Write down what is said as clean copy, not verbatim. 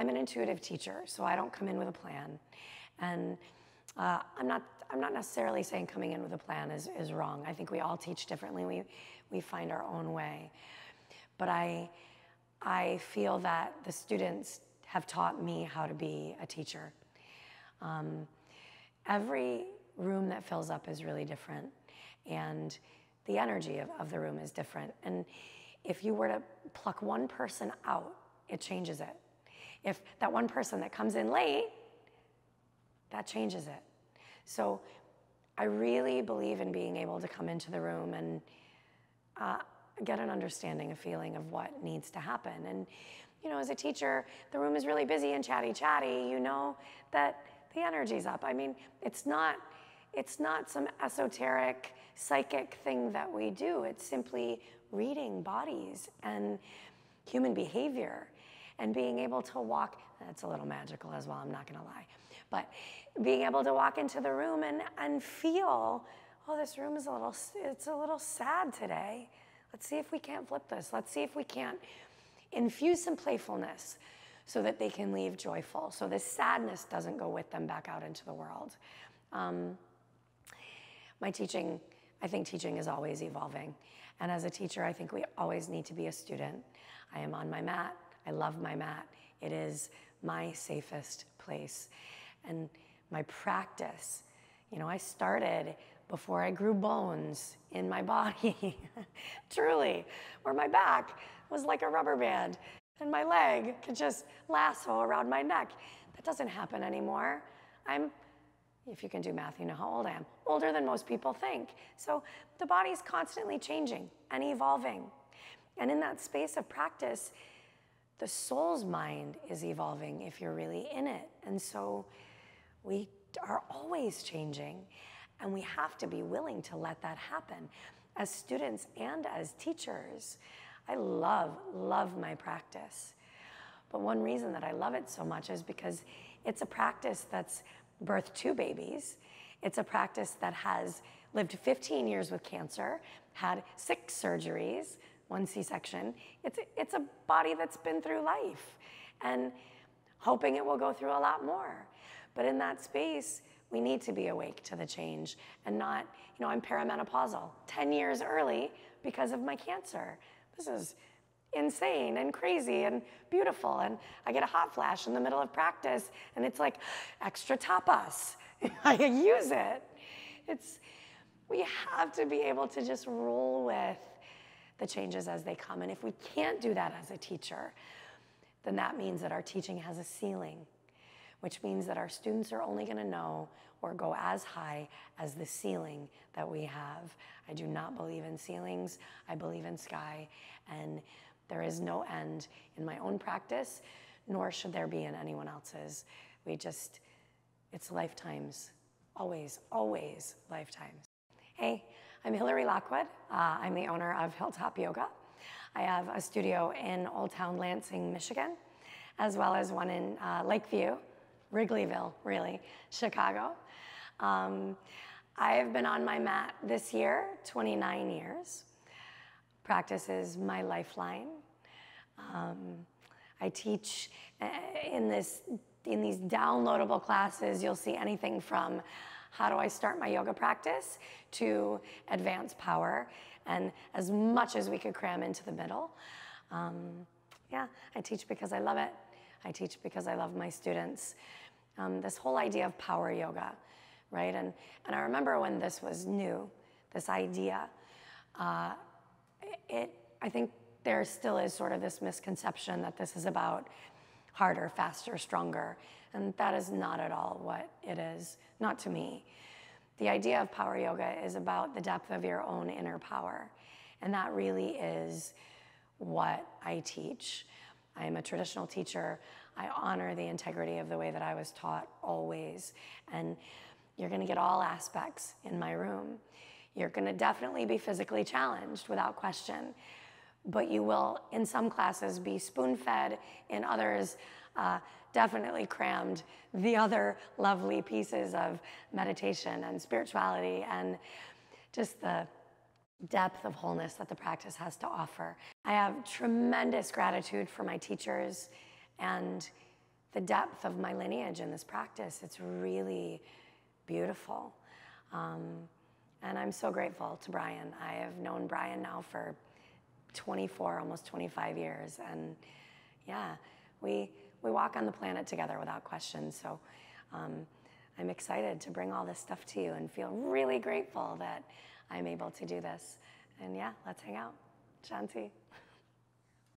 I'm an intuitive teacher, so I don't come in with a plan. And I'm not necessarily saying coming in with a plan is wrong. I think we all teach differently. We find our own way. But I feel that the students have taught me how to be a teacher. Every room that fills up is really different, and the energy of the room is different. And if you were to pluck one person out, it changes it. If that one person that comes in late, that changes it. So I really believe in being able to come into the room and get an understanding, a feeling of what needs to happen. And, you know, as a teacher, the room is really busy and chatty, you know that the energy's up. I mean, it's not some esoteric psychic thing that we do. It's simply reading bodies and human behavior and being able to walk. That's a little magical as well, I'm not gonna lie. But being able to walk into the room and feel, oh, this room is it's a little sad today. Let's see if we can't flip this. Let's see if we can't infuse some playfulness so that they can leave joyful, so this sadness doesn't go with them back out into the world. My teaching, I think teaching is always evolving. And as a teacher, I think we always need to be a student. I am on my mat. I love my mat. It is my safest place. And my practice, you know, I started before I grew bones in my body, truly, where my back was like a rubber band and my leg could just lasso around my neck. That doesn't happen anymore. If you can do math, you know how old I am. Older than most people think. So the body's constantly changing and evolving. And in that space of practice, the soul's mind is evolving if you're really in it. And so we are always changing, and we have to be willing to let that happen. As students and as teachers, I love my practice. But one reason that I love it so much is because it's a practice that's birthed 2 babies. It's a practice that has lived 15 years with cancer, had 6 surgeries, 1 C-section. It's a body that's been through life and hoping it will go through a lot more. But in that space, we need to be awake to the change and not, you know, I'm perimenopausal, 10 years early because of my cancer. This is insane and crazy and beautiful, and I get a hot flash in the middle of practice and it's like extra tapas. I use it. We have to be able to just roll with the changes as they come, and if we can't do that as a teacher, then that means that our teaching has a ceiling, which means that our students are only going to know or go as high as the ceiling that we have. I do not believe in ceilings. I believe in sky, and there is no end in my own practice, nor should there be in anyone else's. It's lifetimes, always, always lifetimes. Hey, I'm Hillaire Lockwood. I'm the owner of Hilltop Yoga. I have a studio in Old Town Lansing, Michigan, as well as one in Lakeview, Wrigleyville, really, Chicago. I've been on my mat this year, 29 years. Practice is my lifeline. I teach in these downloadable classes. You'll see anything from how do I start my yoga practice to advanced power, and as much as we could cram into the middle. Yeah, I teach because I love it. I teach because I love my students. This whole idea of power yoga, right? And I remember when this was new, this idea, I think there still is sort of this misconception that this is about harder, faster, stronger, and that is not at all what it is, not to me. The idea of power yoga is about the depth of your own inner power, and that really is what I teach. I am a traditional teacher. I honor the integrity of the way that I was taught always, and you're gonna get all aspects in my room. You're gonna definitely be physically challenged without question, but you will, in some classes, be spoon-fed, in others, definitely crammed the other lovely pieces of meditation and spirituality and just the depth of wholeness that the practice has to offer. I have tremendous gratitude for my teachers and the depth of my lineage in this practice. It's really beautiful. And I'm so grateful to Brian. I have known Brian now for 24, almost 25 years. And yeah, we walk on the planet together without question. So I'm excited to bring all this stuff to you and feel really grateful that I'm able to do this. And yeah, let's hang out. Shanti.